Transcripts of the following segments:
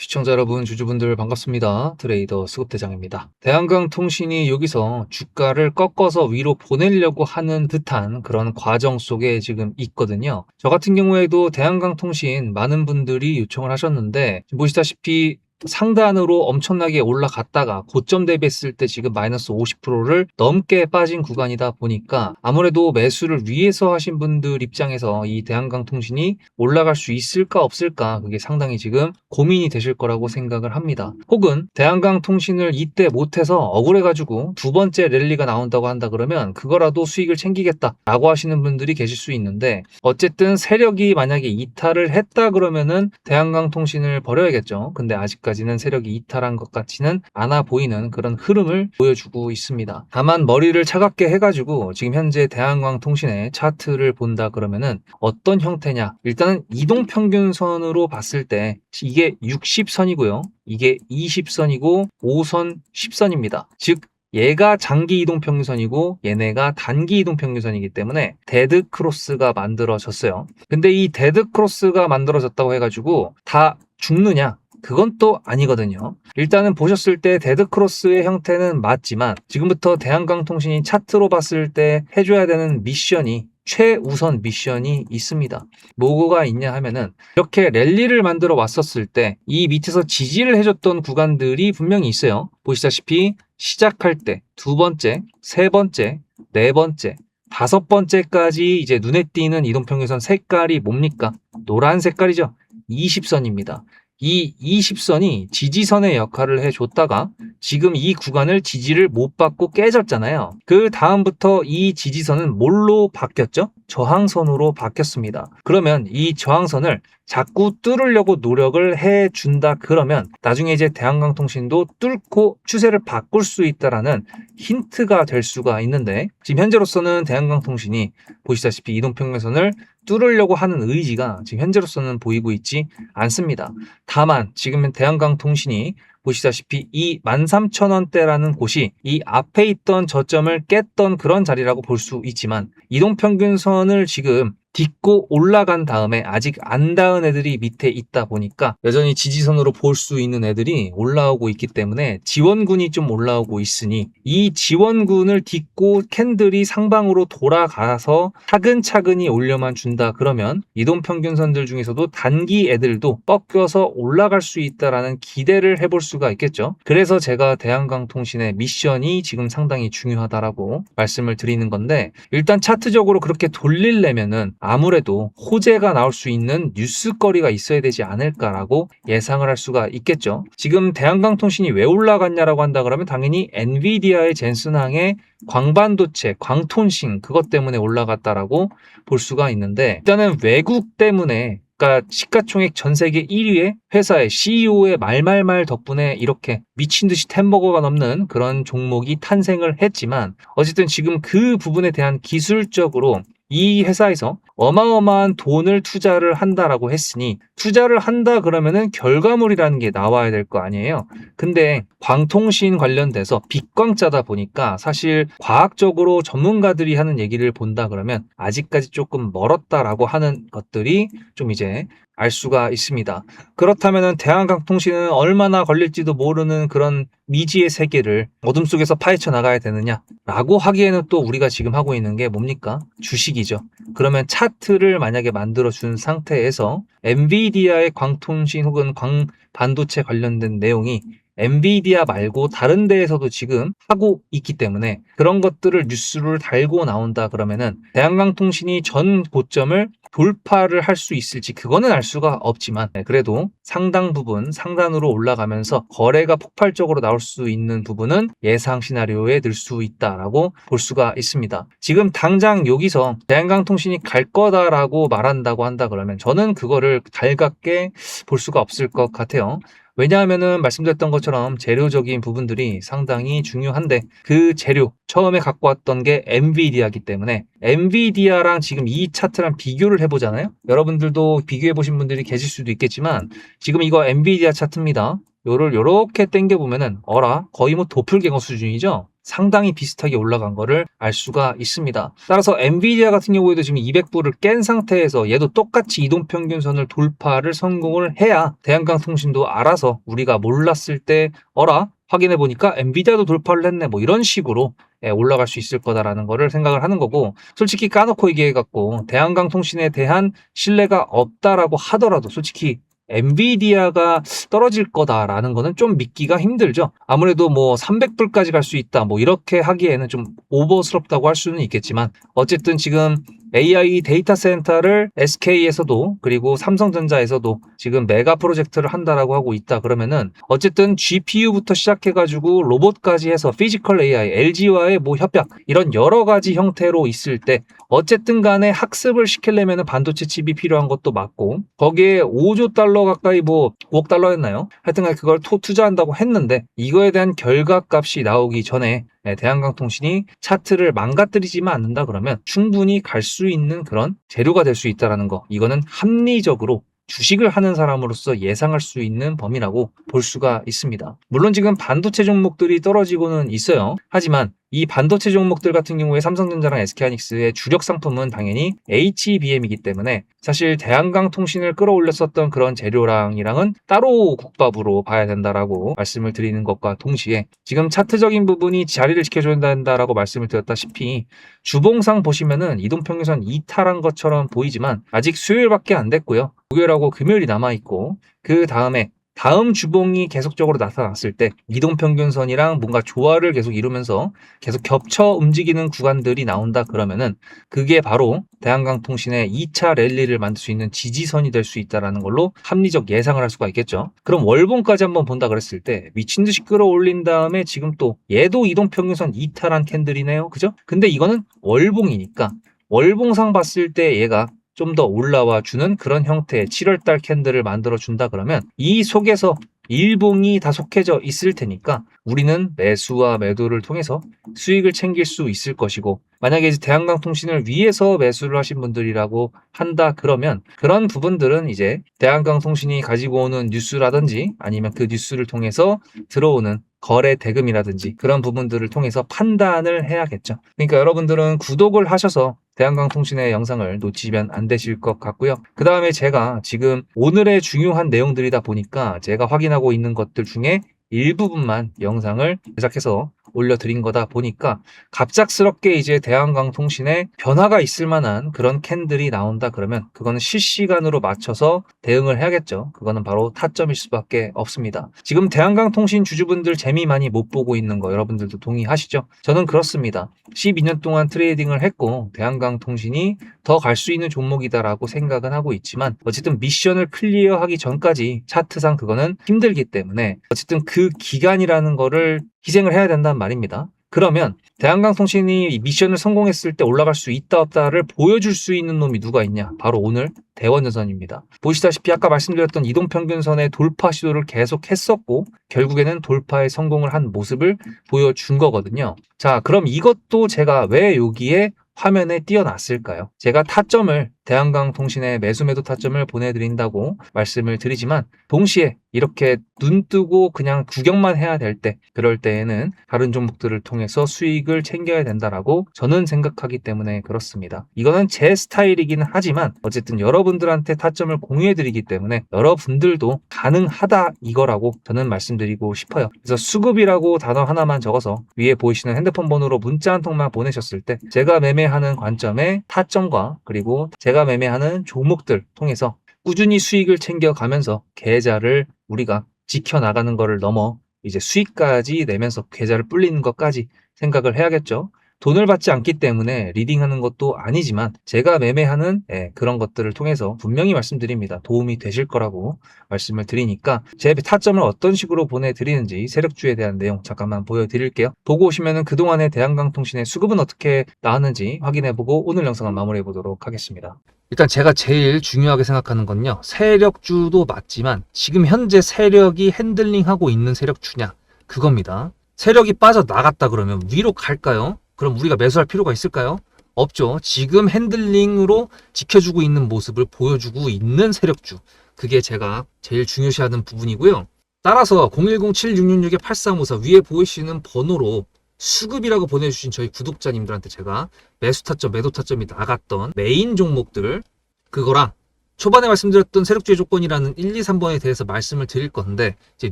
시청자 여러분, 주주분들 반갑습니다. 트레이더 수급대장입니다. 대한강통신이 여기서 주가를 꺾어서 위로 보내려고 하는 듯한 그런 과정 속에 지금 있거든요. 저 같은 경우에도 대한강통신 많은 분들이 요청을 하셨는데 보시다시피 상단으로 엄청나게 올라갔다가 고점 대비했을 때 지금 마이너스 50%를 넘게 빠진 구간이다 보니까 아무래도 매수를 위해서 하신 분들 입장에서 이 대한강통신이 올라갈 수 있을까 없을까 그게 상당히 지금 고민이 되실 거라고 생각을 합니다. 혹은 대한강통신을 이때 못해서 억울해가지고 두 번째 랠리가 나온다고 한다 그러면 그거라도 수익을 챙기겠다라고 하시는 분들이 계실 수 있는데 어쨌든 세력이 만약에 이탈을 했다 그러면은 대한강통신을 버려야겠죠. 근데 아직까지는 세력이 이탈한 것 같지는 않아 보이는 그런 흐름을 보여주고 있습니다. 다만 머리를 차갑게 해가지고 지금 현재 대한강통신의 차트를 본다 그러면은 어떤 형태냐, 일단은 이동평균선으로 봤을 때 이게 60선이고요 이게 20선이고 5선 10선입니다 즉 얘가 장기 이동평균선이고 얘네가 단기 이동평균선이기 때문에 데드크로스가 만들어졌어요. 근데 이 데드크로스가 만들어졌다고 해가지고 다 죽느냐? 그건 또 아니거든요. 일단은 보셨을 때 데드크로스의 형태는 맞지만 지금부터 대한강통신이 차트로 봤을 때 해줘야 되는 미션이 최우선 미션이 있습니다. 뭐가 있냐 하면은 이렇게 랠리를 만들어 왔었을 때 이 밑에서 지지를 해줬던 구간들이 분명히 있어요. 보시다시피 시작할 때 두 번째, 세 번째, 네 번째, 다섯 번째까지 이제 눈에 띄는 이동평균선 색깔이 뭡니까? 노란 색깔이죠. 20선입니다. 이 20선이 지지선의 역할을 해줬다가 지금 이 구간을 지지를 못 받고 깨졌잖아요. 그 다음부터 이 지지선은 뭘로 바뀌었죠? 저항선으로 바뀌었습니다. 그러면 이 저항선을 자꾸 뚫으려고 노력을 해준다 그러면 나중에 이제 대한강통신도 뚫고 추세를 바꿀 수 있다라는 힌트가 될 수가 있는데 지금 현재로서는 대한강통신이 보시다시피 이동평균선을 뚫으려고 하는 의지가 지금 현재로서는 보이고 있지 않습니다. 다만 지금 대한강통신이 보시다시피 이 13,000원대라는 곳이 이 앞에 있던 저점을 깼던 그런 자리라고 볼 수 있지만 이동평균선을 지금 딛고 올라간 다음에 아직 안 닿은 애들이 밑에 있다 보니까 여전히 지지선으로 볼 수 있는 애들이 올라오고 있기 때문에 지원군이 좀 올라오고 있으니 이 지원군을 딛고 캔들이 상방으로 돌아가서 차근차근히 올려만 준다 그러면 이동평균선들 중에서도 단기 애들도 꺾여서 올라갈 수 있다라는 기대를 해볼 수가 있겠죠. 그래서 제가 대한강통신의 미션이 지금 상당히 중요하다라고 말씀을 드리는 건데 일단 차트적으로 그렇게 돌리려면은 아무래도 호재가 나올 수 있는 뉴스거리가 있어야 되지 않을까라고 예상을 할 수가 있겠죠. 지금 대한강통신이 왜 올라갔냐라고 한다 그러면 당연히 엔비디아의 젠슨항의 광반도체, 광톤신 그것 때문에 올라갔다라고 볼 수가 있는데 일단은 외국 때문에 그러니까 시가총액 전 세계 1위의 회사의 CEO의 말말말 덕분에 이렇게 미친 듯이 10버거가 넘는 그런 종목이 탄생을 했지만 어쨌든 지금 그 부분에 대한 기술적으로 이 회사에서 어마어마한 돈을 투자를 한다라고 했으니 투자를 한다 그러면은 결과물이라는 게 나와야 될 거 아니에요. 근데 광통신 관련돼서 빛광자다 보니까 사실 과학적으로 전문가들이 하는 얘기를 본다 그러면 아직까지 조금 멀었다라고 하는 것들이 좀 이제 알 수가 있습니다. 그렇다면은 대한강통신은 얼마나 걸릴지도 모르는 그런 미지의 세계를 어둠 속에서 파헤쳐 나가야 되느냐라고 하기에는 또 우리가 지금 하고 있는 게 뭡니까? 주식이죠. 그러면 차트를 만약에 만들어 준 상태에서 엔비디아의 광통신 혹은 광반도체 관련된 내용이 엔비디아 말고 다른 데에서도 지금 하고 있기 때문에 그런 것들을 뉴스를 달고 나온다 그러면은 대한강통신이 전 고점을 돌파를 할 수 있을지 그거는 알 수가 없지만 그래도 상당 부분 상단으로 올라가면서 거래가 폭발적으로 나올 수 있는 부분은 예상 시나리오에 늘 수 있다라고 볼 수가 있습니다. 지금 당장 여기서 대한강통신이 갈 거다라고 말한다고 한다 그러면 저는 그거를 달갑게 볼 수가 없을 것 같아요. 왜냐하면은 말씀드렸던 것처럼 재료적인 부분들이 상당히 중요한데 그 재료 처음에 갖고 왔던 게 엔비디아이기 때문에 엔비디아랑 지금 이 차트랑 비교를 해보잖아요. 여러분들도 비교해 보신 분들이 계실 수도 있겠지만 지금 이거 엔비디아 차트입니다. 요를 요렇게 당겨보면은 어라 거의 뭐 도플갱어 수준이죠. 상당히 비슷하게 올라간 거를 알 수가 있습니다. 따라서 엔비디아 같은 경우에도 지금 200불을 깬 상태에서 얘도 똑같이 이동평균선을 돌파를 성공을 해야 대한강통신도 알아서 우리가 몰랐을 때 어라? 확인해 보니까 엔비디아도 돌파를 했네, 뭐 이런 식으로 올라갈 수 있을 거다라는 거를 생각을 하는 거고, 솔직히 까놓고 얘기해갖고 대한강통신에 대한 신뢰가 없다라고 하더라도 솔직히 엔비디아가 떨어질 거다라는 거는 좀 믿기가 힘들죠. 아무래도 뭐 300불까지 갈 수 있다, 뭐 이렇게 하기에는 좀 오버스럽다고 할 수는 있겠지만, 어쨌든 지금 AI 데이터 센터를 SK에서도 그리고 삼성전자에서도 지금 메가 프로젝트를 한다라고 하고 있다 그러면은, 어쨌든 GPU부터 시작해가지고 로봇까지 해서 피지컬 AI, LG와의 뭐 협약, 이런 여러 가지 형태로 있을 때 어쨌든 간에 학습을 시키려면 반도체 칩이 필요한 것도 맞고, 거기에 5조 달러 가까이, 뭐 5억 달러였나요? 하여튼 그걸 투자한다고 했는데, 이거에 대한 결과값이 나오기 전에 대한강통신이 차트를 망가뜨리지만 않는다 그러면 충분히 갈 수 있는 그런 재료가 될 수 있다는 거, 이거는 합리적으로 주식을 하는 사람으로서 예상할 수 있는 범위라고 볼 수가 있습니다. 물론 지금 반도체 종목들이 떨어지고는 있어요. 하지만 이 반도체 종목들 같은 경우에 삼성전자랑 SK하이닉스의 주력 상품은 당연히 HBM이기 때문에 사실 대한강통신을 끌어올렸었던 그런 재료랑이랑은 따로 국밥으로 봐야 된다라고 말씀을 드리는 것과 동시에, 지금 차트적인 부분이 자리를 지켜줘야 된다라고 말씀을 드렸다시피 주봉상 보시면은 이동평균선 이탈한 것처럼 보이지만 아직 수요일밖에 안 됐고요. 목요일하고 금요일이 남아있고, 그 다음에 다음 주봉이 계속적으로 나타났을 때 이동평균선이랑 뭔가 조화를 계속 이루면서 계속 겹쳐 움직이는 구간들이 나온다 그러면은 그게 바로 대한강통신의 2차 랠리를 만들 수 있는 지지선이 될 수 있다는 걸로 합리적 예상을 할 수가 있겠죠. 그럼 월봉까지 한번 본다 그랬을 때 미친 듯이 끌어올린 다음에 지금 또 얘도 이동평균선 이탈한 캔들이네요. 그죠? 근데 이거는 월봉이니까 월봉상 봤을 때 얘가 좀 더 올라와 주는 그런 형태의 7월달 캔들을 만들어 준다 그러면 이 속에서 일봉이 다 속해져 있을 테니까 우리는 매수와 매도를 통해서 수익을 챙길 수 있을 것이고, 만약에 이제 대한강통신을 위해서 매수를 하신 분들이라고 한다 그러면 그런 부분들은 이제 대한강통신이 가지고 오는 뉴스라든지 아니면 그 뉴스를 통해서 들어오는 거래 대금이라든지 그런 부분들을 통해서 판단을 해야겠죠. 그러니까 여러분들은 구독을 하셔서 대한강통신의 영상을 놓치면 안 되실 것 같고요. 그 다음에 제가 지금 오늘의 중요한 내용들이다 보니까 제가 확인하고 있는 것들 중에 일부분만 영상을 제작해서 올려드린 거다 보니까 갑작스럽게 이제 대한강통신에 변화가 있을 만한 그런 캔들이 나온다 그러면 그거는 실시간으로 맞춰서 대응을 해야겠죠. 그거는 바로 타점일 수밖에 없습니다. 지금 대한강통신 주주분들 재미 많이 못 보고 있는 거 여러분들도 동의하시죠? 저는 그렇습니다. 12년 동안 트레이딩을 했고 대한강통신이 더 갈 수 있는 종목이다라고 생각은 하고 있지만, 어쨌든 미션을 클리어하기 전까지 차트상 그거는 힘들기 때문에 어쨌든 그 기간이라는 거를 희생을 해야 된단 말입니다. 그러면 대한강통신이 이 미션을 성공했을 때 올라갈 수 있다 없다를 보여줄 수 있는 놈이 누가 있냐? 바로 오늘 대원전선입니다. 보시다시피 아까 말씀드렸던 이동평균선의 돌파 시도를 계속 했었고 결국에는 돌파에 성공을 한 모습을 보여준 거거든요. 자, 그럼 이것도 제가 왜 여기에 화면에 띄어놨을까요? 제가 타점을 대한강통신의 매수매도 타점을 보내드린다고 말씀을 드리지만, 동시에 이렇게 눈 뜨고 그냥 구경만 해야 될 때, 그럴 때에는 다른 종목들을 통해서 수익을 챙겨야 된다라고 저는 생각하기 때문에 그렇습니다. 이거는 제 스타일이긴 하지만 어쨌든 여러분들한테 타점을 공유해드리기 때문에 여러분들도 가능하다 이거라고 저는 말씀드리고 싶어요. 그래서 수급이라고 단어 하나만 적어서 위에 보이시는 핸드폰 번호로 문자 한 통만 보내셨을 때 제가 매매하는 관점의 타점과 그리고 제가 매매하는 종목들 통해서 꾸준히 수익을 챙겨가면서 계좌를 우리가 지켜나가는 거를 넘어 이제 수익까지 내면서 계좌를 불리는 것까지 생각을 해야겠죠. 돈을 받지 않기 때문에 리딩하는 것도 아니지만 제가 매매하는 그런 것들을 통해서 분명히 말씀드립니다. 도움이 되실 거라고 말씀을 드리니까 제 타점을 어떤 식으로 보내드리는지 세력주에 대한 내용 잠깐만 보여드릴게요. 보고 오시면 그동안의 대한강통신의 수급은 어떻게 나왔는지 확인해보고 오늘 영상을 마무리해보도록 하겠습니다. 일단 제가 제일 중요하게 생각하는 건요, 세력주도 맞지만 지금 현재 세력이 핸들링하고 있는 세력주냐, 그겁니다. 세력이 빠져나갔다 그러면 위로 갈까요? 그럼 우리가 매수할 필요가 있을까요? 없죠. 지금 핸들링으로 지켜주고 있는 모습을 보여주고 있는 세력주, 그게 제가 제일 중요시하는 부분이고요. 따라서 010-7666-8354 위에 보이시는 번호로 수급이라고 보내주신 저희 구독자님들한테 제가 매수 타점, 매도 타점이 나갔던 메인 종목들, 그거랑 초반에 말씀드렸던 세력주의 조건이라는 1, 2, 3번에 대해서 말씀을 드릴 건데, 이제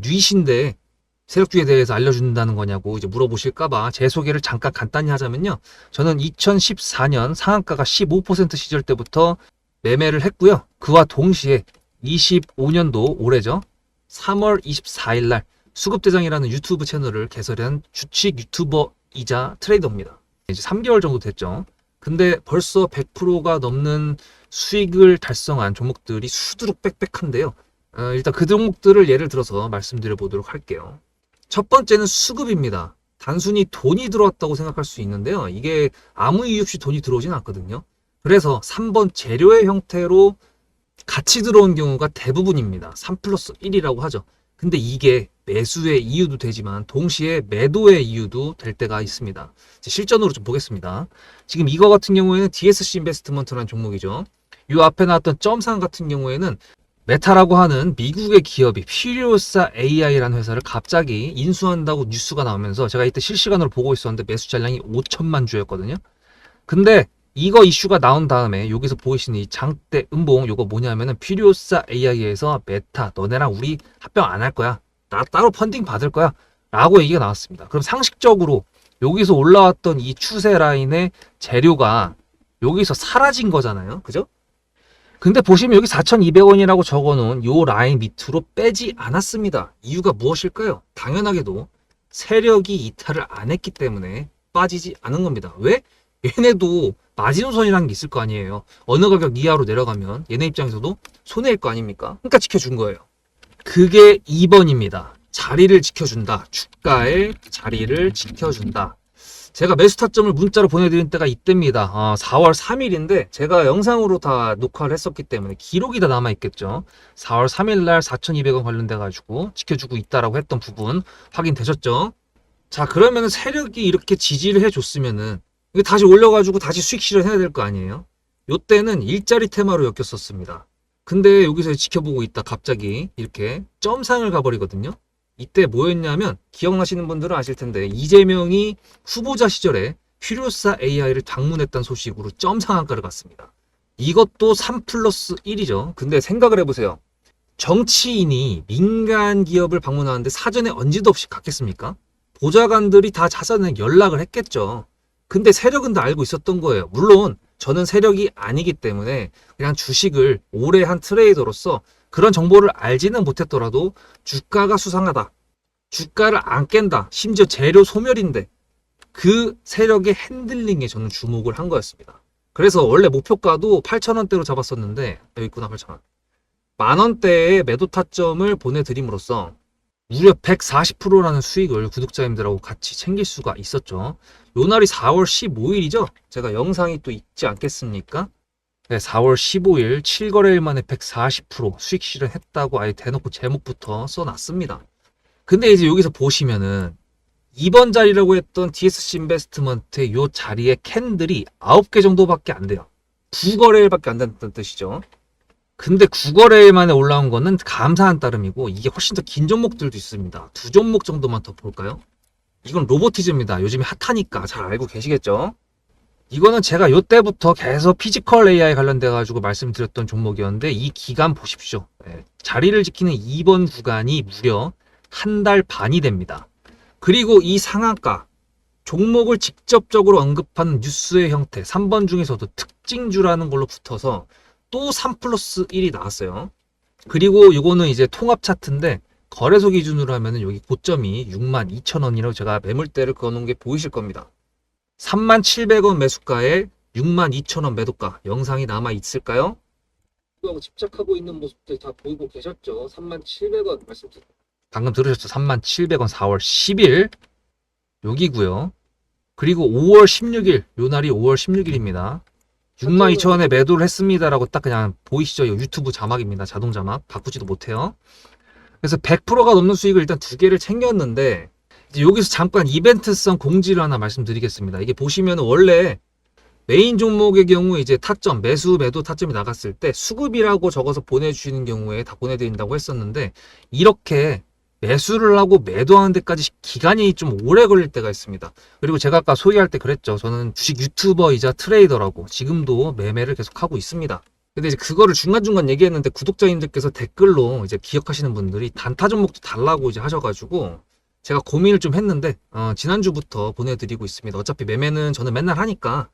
뉘신데 세력주에 대해서 알려준다는 거냐고 이제 물어보실까봐 제 소개를 잠깐 간단히 하자면요. 저는 2014년 상한가가 15% 시절 때부터 매매를 했고요. 그와 동시에 25년도 올해죠. 3월 24일 날 수급대장이라는 유튜브 채널을 개설한 주식 유튜버이자 트레이더입니다. 이제 3개월 정도 됐죠. 근데 벌써 100%가 넘는 수익을 달성한 종목들이 수두룩 빽빽한데요. 일단 그 종목들을 예를 들어서 말씀드려 보도록 할게요. 첫 번째는 수급입니다. 단순히 돈이 들어왔다고 생각할 수 있는데요. 이게 아무 이유 없이 돈이 들어오진 않거든요. 그래서 3번 재료의 형태로 같이 들어온 경우가 대부분입니다. 3 플러스 1이라고 하죠. 근데 이게 매수의 이유도 되지만 동시에 매도의 이유도 될 때가 있습니다. 실전으로 좀 보겠습니다. 지금 이거 같은 경우에는 DSC 인베스트먼트라는 종목이죠. 이 앞에 나왔던 점상 같은 경우에는 메타라고 하는 미국의 기업이 퓨리오사 AI라는 회사를 갑자기 인수한다고 뉴스가 나오면서 제가 이때 실시간으로 보고 있었는데 매수 잔량이 5천만 주였거든요. 근데 이거 이슈가 나온 다음에 여기서 보이시는 이 장대 음봉, 요거 뭐냐면은 퓨리오사 AI에서 메타 너네랑 우리 합병 안 할 거야, 나 따로 펀딩 받을 거야 라고 얘기가 나왔습니다. 그럼 상식적으로 여기서 올라왔던 이 추세 라인의 재료가 여기서 사라진 거잖아요, 그죠? 근데 보시면 여기 4,200원이라고 적어놓은 요 라인 밑으로 빼지 않았습니다. 이유가 무엇일까요? 당연하게도 세력이 이탈을 안 했기 때문에 빠지지 않은 겁니다. 왜? 얘네도 마지노선이라는 게 있을 거 아니에요. 어느 가격 이하로 내려가면 얘네 입장에서도 손해일 거 아닙니까? 그러니까 지켜준 거예요. 그게 2번입니다. 자리를 지켜준다. 주가의 자리를 지켜준다. 제가 매수 타점을 문자로 보내드린 때가 이때입니다. 4월 3일인데 제가 영상으로 다 녹화를 했었기 때문에 기록이 다 남아있겠죠. 4월 3일 날 4,200원 관련돼 가지고 지켜주고 있다라고 했던 부분 확인되셨죠? 자, 그러면 세력이 이렇게 지지를 해줬으면은 이게 다시 올려가지고 다시 수익 실현해야 될 거 아니에요? 요때는 일자리 테마로 엮였었습니다. 근데 여기서 지켜보고 있다 갑자기 이렇게 점상을 가버리거든요. 이때 뭐였냐면 기억나시는 분들은 아실 텐데 이재명이 후보자 시절에 퓨리오사 AI를 방문했던 소식으로 점상한가를 갔습니다. 이것도 3 플러스 1이죠. 근데 생각을 해보세요. 정치인이 민간 기업을 방문하는데 사전에 언지도 없이 갔겠습니까? 보좌관들이 다 자산에 연락을 했겠죠. 근데 세력은 다 알고 있었던 거예요. 물론 저는 세력이 아니기 때문에 그냥 주식을 오래 한 트레이더로서 그런 정보를 알지는 못했더라도 주가가 수상하다, 주가를 안 깬다, 심지어 재료 소멸인데 그 세력의 핸들링에 저는 주목을 한 거였습니다. 그래서 원래 목표가도 8,000원대로 잡았었는데 여기 있구나, 8,000원. 만원대의 매도 타점을 보내드림으로써 무려 140%라는 수익을 구독자님들하고 같이 챙길 수가 있었죠. 요 날이 4월 15일이죠. 제가 영상이 또 있지 않겠습니까? 네, 4월 15일 7거래일 만에 140% 수익 실현했다고 아예 대놓고 제목부터 써놨습니다. 근데 이제 여기서 보시면은 2번 자리라고 했던 DSC 인베스트먼트의 요 자리에 캔들이 9개 정도밖에 안 돼요. 9거래일밖에 안 된다는 뜻이죠. 근데 9거래일 만에 올라온 거는 감사한 따름이고 이게 훨씬 더 긴 종목들도 있습니다. 2종목 정도만 더 볼까요? 이건 로보티즈입니다. 요즘에 핫하니까 잘 알고 계시겠죠? 이거는 제가 요때부터 계속 피지컬 AI 관련돼 가지고 말씀드렸던 종목이었는데 이 기간 보십시오. 자리를 지키는 2번 구간이 무려 한 달 반이 됩니다. 그리고 이 상한가 종목을 직접적으로 언급하는 뉴스의 형태 3번 중에서도 특징주라는 걸로 붙어서 또 3 플러스 1이 나왔어요. 그리고 이거는 이제 통합 차트인데 거래소 기준으로 하면은 여기 고점이 62,000원이라고 제가 매물대를 그어놓은 게 보이실 겁니다. 37,000원 매수가에 62,000원 매도가 영상이 남아 있을까요? 집착하고 있는 모습들 다 보이고 계셨죠? 37,000원 말씀드립니다. 방금 들으셨죠? 37,000원 4월 10일 여기고요. 그리고 5월 16일 요 날이 5월 16일입니다. 62,000원에 매도를 했습니다라고 딱 그냥 보이시죠? 이거 유튜브 자막입니다. 자동 자막 바꾸지도 못해요. 그래서 100%가 넘는 수익을 일단 2개를 챙겼는데 이제 여기서 잠깐 이벤트성 공지를 하나 말씀드리겠습니다. 이게 보시면 원래 메인 종목의 경우 이제 타점, 매수, 매도 타점이 나갔을 때 수급이라고 적어서 보내주시는 경우에 다 보내드린다고 했었는데 이렇게 매수를 하고 매도하는 데까지 기간이 좀 오래 걸릴 때가 있습니다. 그리고 제가 아까 소개할 때 그랬죠. 저는 주식 유튜버이자 트레이더라고 지금도 매매를 계속 하고 있습니다. 근데 이제 그거를 중간중간 얘기했는데 구독자님들께서 댓글로 이제 기억하시는 분들이 단타 종목도 달라고 이제 하셔가지고 제가 고민을 좀 했는데 지난주부터 보내드리고 있습니다. 어차피 매매는 저는 맨날 하니까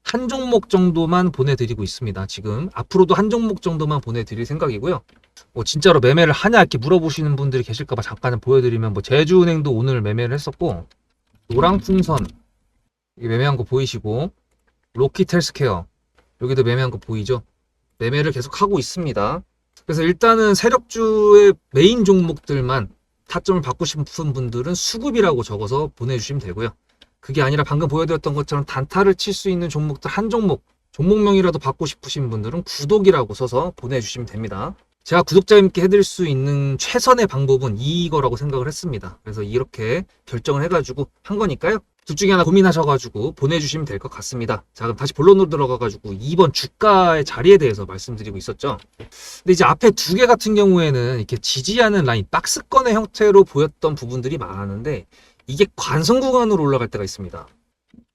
한 종목 정도만 보내드리고 있습니다. 지금 앞으로도 한 종목 정도만 보내드릴 생각이고요. 뭐 진짜로 매매를 하냐 이렇게 물어보시는 분들이 계실까봐 잠깐 보여드리면 뭐 제주은행도 오늘 매매를 했었고 노랑풍선 이 매매한 거 보이시고 로키텔스케어 여기도 매매한 거 보이죠? 매매를 계속 하고 있습니다. 그래서 일단은 세력주의 메인 종목들만 타점을 받고 싶은 분들은 수급이라고 적어서 보내주시면 되고요. 그게 아니라 방금 보여드렸던 것처럼 단타를 칠 수 있는 종목들 한 종목명이라도 받고 싶으신 분들은 구독이라고 써서 보내주시면 됩니다. 제가 구독자님께 해드릴 수 있는 최선의 방법은 이거라고 생각을 했습니다. 그래서 이렇게 결정을 해가지고 한 거니까요. 둘 중에 하나 고민하셔가지고 보내주시면 될 것 같습니다. 자, 그럼 다시 본론으로 들어가가지고 이번 주가의 자리에 대해서 말씀드리고 있었죠. 근데 이제 앞에 두 개 같은 경우에는 이렇게 지지하는 라인, 박스권의 형태로 보였던 부분들이 많았는데 이게 관성 구간으로 올라갈 때가 있습니다.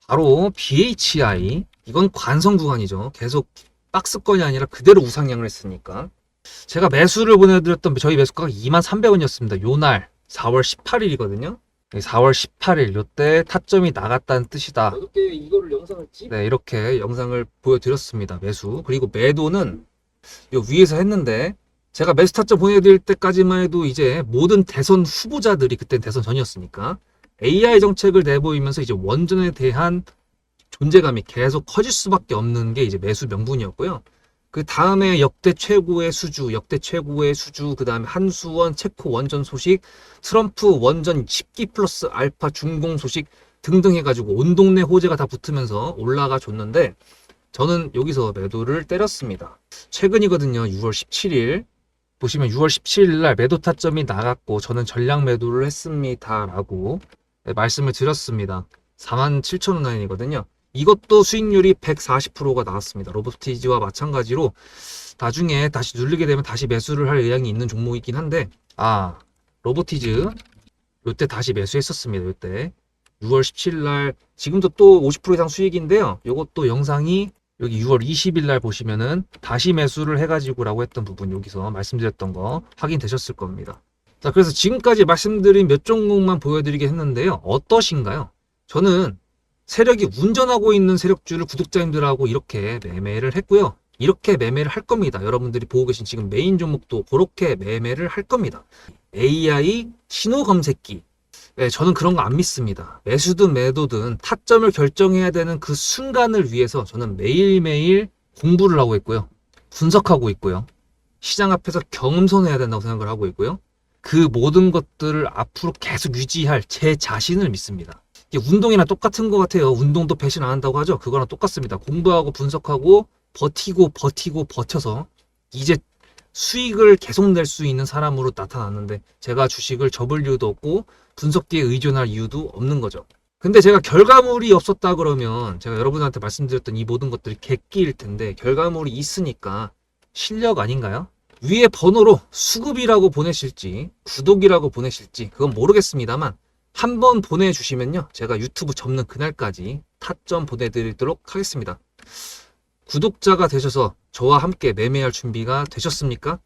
바로 BHI, 이건 관성 구간이죠. 계속 박스권이 아니라 그대로 우상향을 했으니까. 제가 매수를 보내드렸던 저희 매수가가 23,300원이었습니다. 요날 4월 18일이거든요. 4월 18일 요때 타점이 나갔다는 뜻이다. 어떻게 이거를 영상을 찍? 네, 이렇게 영상을 보여드렸습니다. 매수. 그리고 매도는 요 위에서 했는데 제가 매수 타점 보내드릴 때까지만 해도 이제 모든 대선 후보자들이 그땐 대선 전이었으니까 AI 정책을 내보이면서 이제 원전에 대한 존재감이 계속 커질 수밖에 없는 게 이제 매수 명분이었고요. 그 다음에 역대 최고의 수주, 그 다음에 한수원, 체코 원전 소식, 트럼프 원전 10기 플러스 알파 준공 소식 등등 해가지고 온 동네 호재가 다 붙으면서 올라가 줬는데 저는 여기서 매도를 때렸습니다. 최근이거든요. 6월 17일. 보시면 6월 17일 날 매도 타점이 나갔고 저는 전량 매도를 했습니다. 라고 말씀을 드렸습니다. 47,000원 라인이거든요. 이것도 수익률이 140%가 나왔습니다. 로보티지와 마찬가지로 나중에 다시 누르게 되면 다시 매수를 할 의향이 있는 종목이긴 한데 로보티즈 요때 다시 매수했었습니다. 요때 6월 17일 날 지금도 또 50% 이상 수익인데요. 요것도 영상이 여기 6월 20일 날 보시면은 다시 매수를 해가지고라고 했던 부분 여기서 말씀드렸던 거 확인되셨을 겁니다. 자, 그래서 지금까지 말씀드린 몇 종목만 보여드리게 했는데요. 어떠신가요? 저는 세력이 운전하고 있는 세력주를 구독자님들하고 이렇게 매매를 했고요. 이렇게 매매를 할 겁니다. 여러분들이 보고 계신 지금 메인 종목도 그렇게 매매를 할 겁니다. AI 신호 검색기. 네, 저는 그런 거 안 믿습니다. 매수든 매도든 타점을 결정해야 되는 그 순간을 위해서 저는 매일매일 공부를 하고 있고요. 분석하고 있고요. 시장 앞에서 겸손해야 된다고 생각을 하고 있고요. 그 모든 것들을 앞으로 계속 유지할 제 자신을 믿습니다. 이게 운동이랑 똑같은 것 같아요. 운동도 배신 안 한다고 하죠. 그거랑 똑같습니다. 공부하고 분석하고 버텨서 이제 수익을 계속 낼 수 있는 사람으로 나타났는데 제가 주식을 접을 이유도 없고 분석기에 의존할 이유도 없는 거죠. 근데 제가 결과물이 없었다 그러면 제가 여러분한테 말씀드렸던 이 모든 것들이 객기일 텐데 결과물이 있으니까 실력 아닌가요? 위에 번호로 수급이라고 보내실지 구독이라고 보내실지 그건 모르겠습니다만 한번 보내주시면요. 제가 유튜브 접는 그날까지 타점 보내드리도록 하겠습니다. 구독자가 되셔서 저와 함께 매매할 준비가 되셨습니까?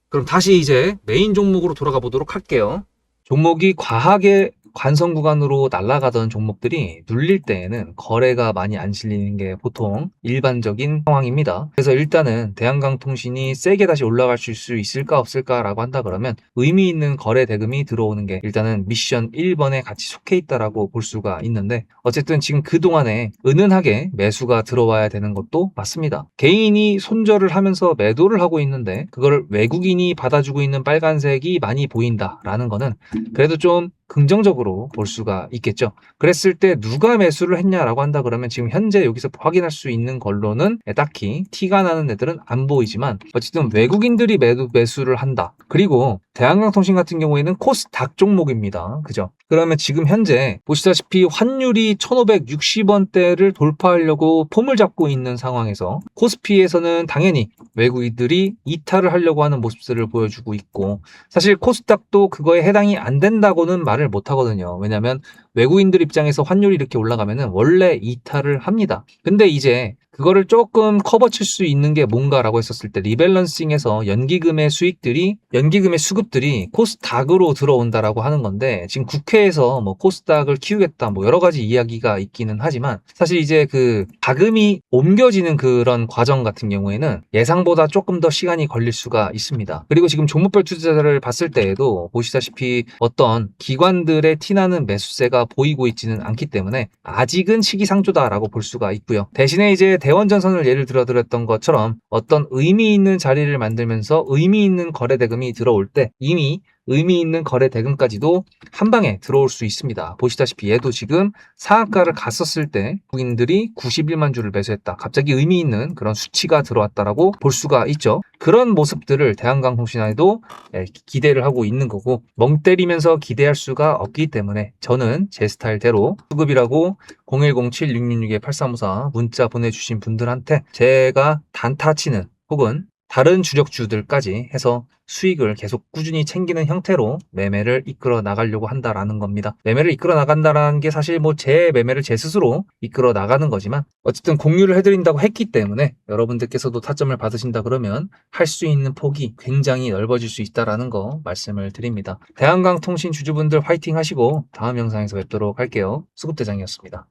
그럼 다시 이제 메인 종목으로 돌아가 보도록 할게요. 종목이 과하게 관성 구간으로 날아가던 종목들이 눌릴 때에는 거래가 많이 안 실리는 게 보통 일반적인 상황입니다. 그래서 일단은 대한강통신이 세게 다시 올라갈 수 있을까 없을까라고 한다 그러면 의미 있는 거래 대금이 들어오는 게 일단은 미션 1번에 같이 속해 있다라고 볼 수가 있는데 어쨌든 지금 그동안에 은은하게 매수가 들어와야 되는 것도 맞습니다. 개인이 손절을 하면서 매도를 하고 있는데 그거를 외국인이 받아주고 있는 빨간색이 많이 보인다라는 거는 그래도 좀 긍정적으로 볼 수가 있겠죠. 그랬을 때 누가 매수를 했냐라고 한다 그러면 지금 현재 여기서 확인할 수 있는 걸로는 딱히 티가 나는 애들은 안 보이지만 어쨌든 외국인들이 매수를 한다. 그리고 대한강통신 같은 경우에는 코스닥 종목입니다. 그죠? 그러면 지금 현재 보시다시피 환율이 1560원대를 돌파하려고 폼을 잡고 있는 상황에서 코스피에서는 당연히 외국인들이 이탈을 하려고 하는 모습들을 보여주고 있고, 사실 코스닥도 그거에 해당이 안 된다고는 말을 못 하거든요. 왜냐하면 외국인들 입장에서 환율이 이렇게 올라가면은 원래 이탈을 합니다. 근데 이제 그거를 조금 커버칠 수 있는 게 뭔가라고 했었을 때 리밸런싱에서 연기금의 수급들이 코스닥으로 들어온다라고 하는 건데, 지금 국회에서 뭐 코스닥을 키우겠다 뭐 여러 가지 이야기가 있기는 하지만 사실 이제 그 자금이 옮겨지는 그런 과정 같은 경우에는 예상보다 조금 더 시간이 걸릴 수가 있습니다. 그리고 지금 종목별 투자자를 봤을 때에도 보시다시피 어떤 기관들의 티나는 매수세가 보이고 있지는 않기 때문에 아직은 시기상조다라고 볼 수가 있고요. 대신에 이제 대원전선을 예를 들어 드렸던 것처럼 어떤 의미 있는 자리를 만들면서 의미 있는 거래 대금이 들어올 때 이미 의미 있는 거래 대금까지도 한 방에 들어올 수 있습니다. 보시다시피 얘도 지금 상한가를 갔었을 때 국인들이 91만 주를 매수했다. 갑자기 의미 있는 그런 수치가 들어왔다라고 볼 수가 있죠. 그런 모습들을 대한강통신에도 기대를 하고 있는 거고, 멍 때리면서 기대할 수가 없기 때문에 저는 제 스타일대로 수급이라고 010-7666-8354 문자 보내주신 분들한테 제가 단타치는 혹은 다른 주력주들까지 해서 수익을 계속 꾸준히 챙기는 형태로 매매를 이끌어 나가려고 한다라는 겁니다. 매매를 이끌어 나간다라는 게 사실 뭐 제 매매를 제 스스로 이끌어 나가는 거지만 어쨌든 공유를 해드린다고 했기 때문에 여러분들께서도 타점을 받으신다 그러면 할 수 있는 폭이 굉장히 넓어질 수 있다라는 거 말씀을 드립니다. 대한강통신 주주분들 화이팅 하시고 다음 영상에서 뵙도록 할게요. 수급대장이었습니다.